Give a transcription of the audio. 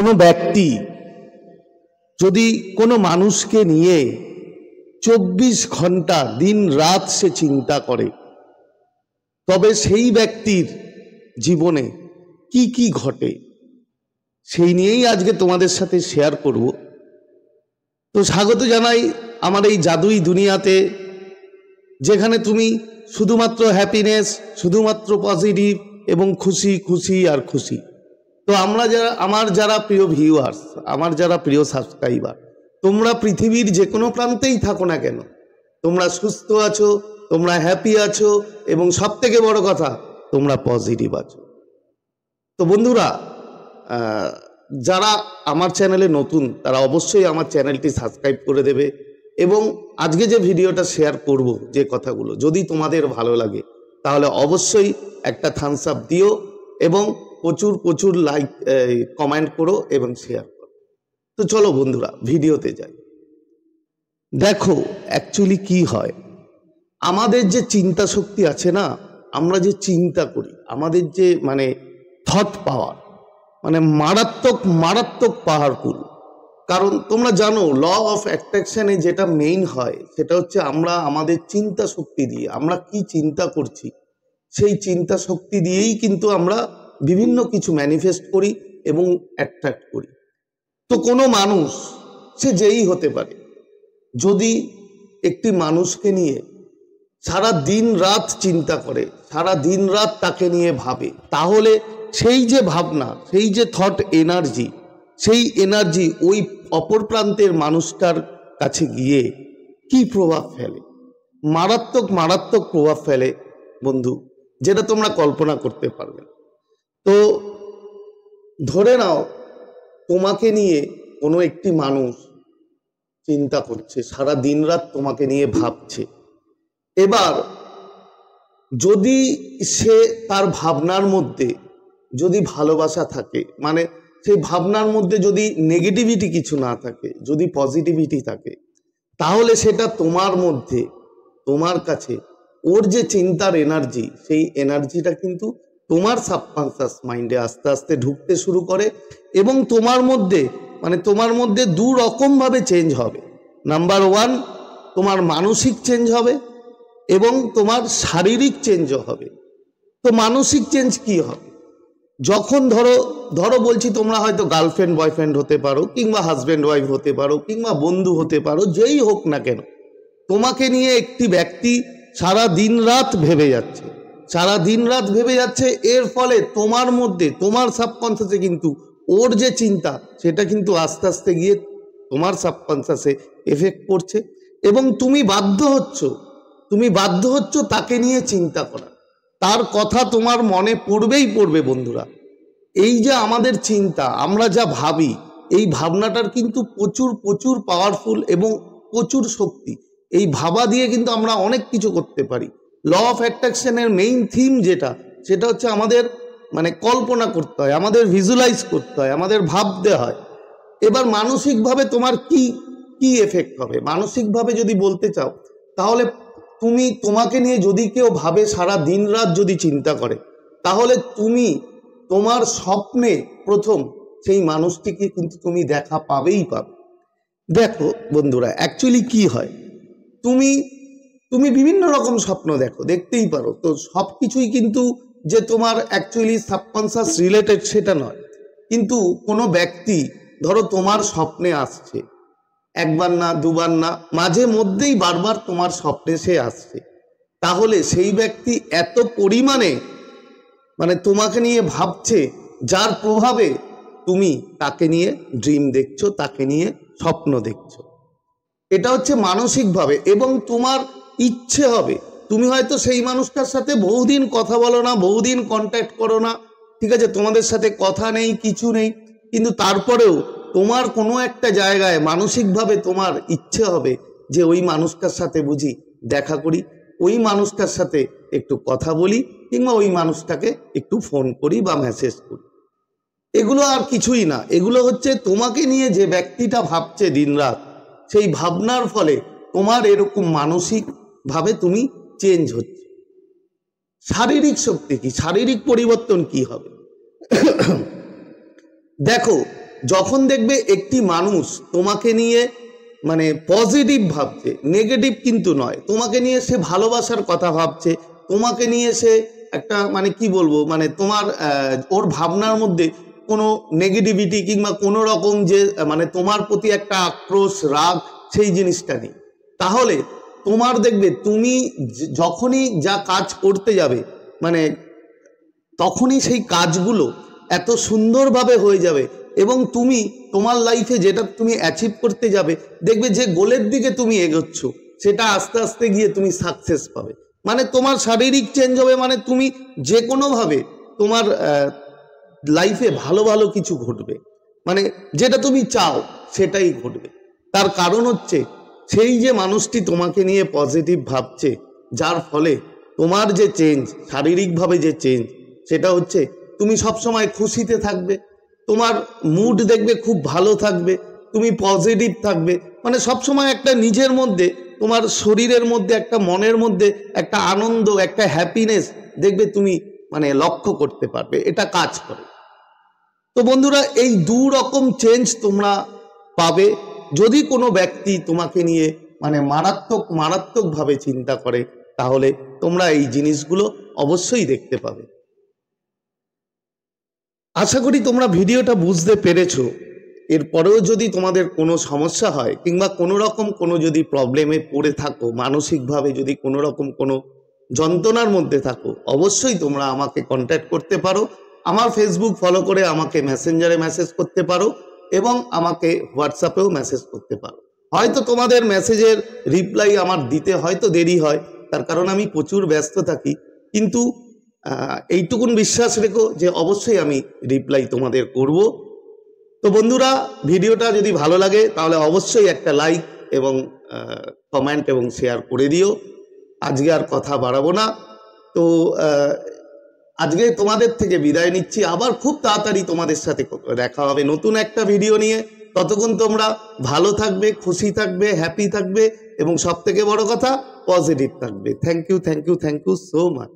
কোনো ব্যক্তি যদি কোনো মানুষকে নিয়ে 24 ঘন্টা দিন রাত সে চিন্তা করে, তবে সেই ব্যক্তির জীবনে কি কি ঘটে সেই নিয়েই আজকে তোমাদের সাথে শেয়ার করব। তো স্বাগত জানাই আমার এই জাদুই দুনিয়াতে, যেখানে তুমি শুধুমাত্র হ্যাপিনেস, শুধুমাত্র পজিটিভ এবং খুশি খুশি আর খুশি। তো আমার যারা প্রিয় ভিউয়ার্স, আমার যারা প্রিয় সাবস্ক্রাইবার, তোমরা পৃথিবীর যে কোনো প্রান্তেই থাকো না কেন, তোমরা সুস্থ আছো, তোমরা হ্যাপি আছো এবং সব থেকে বড় কথা তোমরা পজিটিভ আছো। তো বন্ধুরা, যারা আমার চ্যানেলে নতুন তারা অবশ্যই আমার চ্যানেলটি সাবস্ক্রাইব করে দেবে এবং আজকে যে ভিডিওটা শেয়ার করব, যে কথাগুলো যদি তোমাদের ভালো লাগে তাহলে অবশ্যই একটা থামস আপ দিও এবং প্রচুর প্রচুর লাইক কমেন্ট করো এবং শেয়ার করো। তো চলো বন্ধুরা ভিডিওতে যাই। দেখো অ্যাকচুয়ালি কি হয়, আমাদের যে চিন্তা শক্তি আছে না, আমরা যে চিন্তা করি, আমাদের যে থট পাওয়ার মারাত্মক মারাত্মক পাওয়ারফুল। কারণ তোমরা জানো ল অফ অ্যাট্রাকশনে যেটা মেইন হয় সেটা হচ্ছে আমরা আমাদের চিন্তা শক্তি দিয়ে, আমরা কি চিন্তা করছি সেই চিন্তা শক্তি দিয়েই কিন্তু আমরা বিভিন্ন কিছু ম্যানিফেস্ট করি এবং অ্যাট্রাক্ট করি। তো কোনো মানুষ সে যেই হতে পারে, যদি একটি মানুষকে নিয়ে সারা দিন রাত চিন্তা করে, সারা দিন রাত তাকে নিয়ে ভাবে, তাহলে সেই যে ভাবনা, সেই যে থট এনার্জি, সেই এনার্জি ওই অপর প্রান্তের মানুষটার কাছে গিয়ে কি প্রভাব ফেলে, মারাত্মক মারাত্মক প্রভাব ফেলে বন্ধু, যেটা তোমরা কল্পনা করতে পারবে না। তো ধরে নাও তোমাকে নিয়ে কোনো একটি মানুষ চিন্তা করছে, সারা দিন রাত তোমাকে নিয়ে ভাবছে। এবার যদি সে তার ভাবনার মধ্যে যদি ভালোবাসা থাকে, সেই ভাবনার মধ্যে যদি নেগেটিভিটি কিছু না থাকে, যদি পজিটিভিটি থাকে, তাহলে সেটা তোমার মধ্যে, তোমার কাছে ওর যে চিন্তার এনার্জি, সেই এনার্জিটা কিন্তু তোমার সাবকনসিয়াস মাইন্ডে আস্তে আস্তে ঢুকতে শুরু করে এবং তোমার মধ্যে দু রকমভাবে চেঞ্জ হবে। নাম্বার ওয়ান, তোমার মানসিক চেঞ্জ হবে এবং তোমার শারীরিক চেঞ্জও হবে। তো মানসিক চেঞ্জ কি হবে? যখন ধরো বলছি, তোমরা হয়তো গার্লফ্রেন্ড বয়ফ্রেন্ড হতে পারো, কিংবা হাজব্যান্ড ওয়াইফ হতে পারো, কিংবা বন্ধু হতে পারো, যেই হোক না কেন, তোমাকে নিয়ে একটি ব্যক্তি সারা দিন রাত ভেবে যাচ্ছে, সারা দিন রাত ভেবে যাচ্ছে। এর ফলে তোমার মধ্যে, তোমার সাবকনসিয়াসে কিন্তু ওর যে চিন্তা, সেটা কিন্তু আস্তে আস্তে গিয়ে তোমার সাবকনসিয়াসে এফেক্ট করছে এবং তুমি বাধ্য হচ্ছ তাকে নিয়ে চিন্তা করা। তার কথা তোমার মনে পড়বেই পড়বে বন্ধুরা। এই যে আমাদের চিন্তা, আমরা যা ভাবি, এই ভাবনাটার কিন্তু প্রচুর প্রচুর পাওয়ারফুল এবং প্রচুর শক্তি। এই ভাবা দিয়ে কিন্তু আমরা অনেক কিছু করতে পারি। ল অফ অ্যাট্রাকশনের মেইন থিম সেটা হচ্ছে আমাদের কল্পনা করতে হয়, আমাদের ভিজুয়ালাইজ করতে হয়, আমাদের ভাবতে হয়। এবার মানসিকভাবে তোমার কি এফেক্ট হবে, মানসিকভাবে যদি বলতে চাও, তাহলে তোমাকে নিয়ে যদি কেউ ভাবে, সারা দিন রাত যদি চিন্তা করে, তাহলে তোমার স্বপ্নে প্রথম সেই মানুষটিকে কিন্তু তুমি দেখা পাবেই পাবে। দেখো বন্ধুরা, অ্যাকচুয়ালি কি হয়, তুমি বিভিন্ন রকম স্বপ্ন দেখতেই পারো। তো সব কিছুই কিন্তু যে তোমার অ্যাকচুয়ালি সাবকনসিয়াস রিলেটেড সেটা নয়, কিন্তু কোনো ব্যক্তি ধরো তোমার স্বপ্নে আসছে, একবার না দুবার না, মাঝে মধ্যেই বারবার তোমার স্বপ্নে সে আসছে, তাহলে সেই ব্যক্তি এত পরিমাণে তোমাকে নিয়ে ভাবছে, যার প্রভাবে তুমি তাকে নিয়ে ড্রিম দেখছো, তাকে নিয়ে স্বপ্ন দেখছো। এটা হচ্ছে মানসিকভাবে। এবং তোমার ইচ্ছে হবে, তুমি হয়তো সেই মানুষটার সাথে বহুদিন কথা বলো না, বহুদিন কন্ট্যাক্ট করো না, ঠিক আছে, তোমাদের সাথে কথা নেই, কিছু নেই, কিন্তু তারপরেও তোমার কোনো একটা জায়গায় মানসিকভাবে তোমার ইচ্ছে হবে যে ওই মানুষটার সাথে বুঝি দেখা করি, ওই মানুষটার সাথে একটু কথা বলি, কিংবা ওই মানুষটাকে একটু ফোন করি বা মেসেজ করি। এগুলো আর কিছুই না, এগুলো হচ্ছে তোমাকে নিয়ে যে ব্যক্তিটা ভাবছে দিনরাত, সেই ভাবনার ফলে তোমার এরকম মানসিকভাবে তুমি চেঞ্জ হচ্ছে। শারীরিক শক্তি কি, শারীরিক পরিবর্তন কি হবে? দেখো, যখন দেখবে একটি মানুষ তোমাকে নিয়ে মানে পজিটিভ ভাবছে, নেগেটিভ কিন্তু নয়, তোমাকে নিয়ে সে ভালোবাসার কথা ভাবছে, তোমাকে নিয়ে সে একটা মানে কি বলবো মানে তোমার ওর ভাবনার মধ্যে কোনো নেগেটিভিটি কিংবা কোনো রকম যে মানে তোমার প্রতি একটা আক্রোশ রাগ সেই জিনিসটা নেই, তাহলে তোমার দেখবে তুমি যখনই যা কাজ করতে যাবে মানে তখনই সেই কাজগুলো এত সুন্দরভাবে হয়ে যাবে এবং তুমি তোমার লাইফে যেটা তুমি অ্যাচিভ করতে যাবে দেখবে যে গোলের দিকে তুমি এগোচ্ছ সেটা আস্তে আস্তে গিয়ে তুমি সাকসেস পাবে। মানে তোমার শারীরিক চেঞ্জ হবে, মানে তুমি যে কোনোভাবে তোমার লাইফে ভালো ভালো কিছু ঘটবে, মানে যেটা তুমি চাও সেটাই ঘটবে। তার কারণ হচ্ছে সেই যে মানুষটি তোমাকে নিয়ে পজিটিভ ভাবছে, যার ফলে তোমার যে চেঞ্জ শারীরিকভাবে যে চেঞ্জ সেটা হচ্ছে তুমি সবসময় খুশিতে থাকবে, তোমার মুড দেখবে খুব ভালো থাকবে, তুমি পজিটিভ থাকবে, মানে সবসময় একটা নিজের মধ্যে তোমার শরীরের মধ্যে একটা মনের মধ্যে একটা আনন্দ একটা হ্যাপিনেস দেখবে তুমি মানে লক্ষ্য করতে পারবে, এটা কাজ করে। তো বন্ধুরা এই দু রকম চেঞ্জ তোমরা পাবে যদি কোনো ব্যক্তি তোমাকে নিয়ে মানে মারাত্মকভাবে চিন্তা করে, তাহলে তোমরা এই জিনিসগুলো অবশ্যই দেখতে পাবে। আশা করি তোমরা ভিডিওটা বুঝতে পেরেছো। এরপরেও যদি তোমাদের কোনো সমস্যা হয় কিংবা কোনো রকম কোনো যদি প্রবলেমে পড়ে থাকো, মানসিকভাবে যদি কোনো রকম কোনো যন্ত্রণার মধ্যে থাকো, অবশ্যই তোমরা আমাকে কন্ট্যাক্ট করতে পারো। আমার ফেসবুক ফলো করে আমাকে মেসেঞ্জারে মেসেজ করতে পারো এবং আমাকে হোয়াটসঅ্যাপেও মেসেজ করতে পারো। হয়তো তোমাদের মেসেজের রিপ্লাই আমার দিতে হয়তো দেরি হয়, তার কারণ আমি প্রচুর ব্যস্ত থাকি, কিন্তু এইটুকুন বিশ্বাস রেখো যে অবশ্যই আমি রিপ্লাই তোমাদের করব। তো বন্ধুরা ভিডিওটা যদি ভালো লাগে তাহলে অবশ্যই একটা লাইক এবং কমেন্ট এবং শেয়ার করে দিও। আজকে আর কথা বাড়াবো না, তো আজকে তোমাদের থেকে বিদায় নিচ্ছি। আবার খুব তাড়াতাড়ি তোমাদের সাথে দেখা হবে নতুন একটা ভিডিও নিয়ে। ততক্ষণ তোমরা ভালো থাকবে, খুশি থাকবে, হ্যাপি থাকবে এবং সবথেকে বড় কথা পজিটিভ থাকবে। Thank you so much.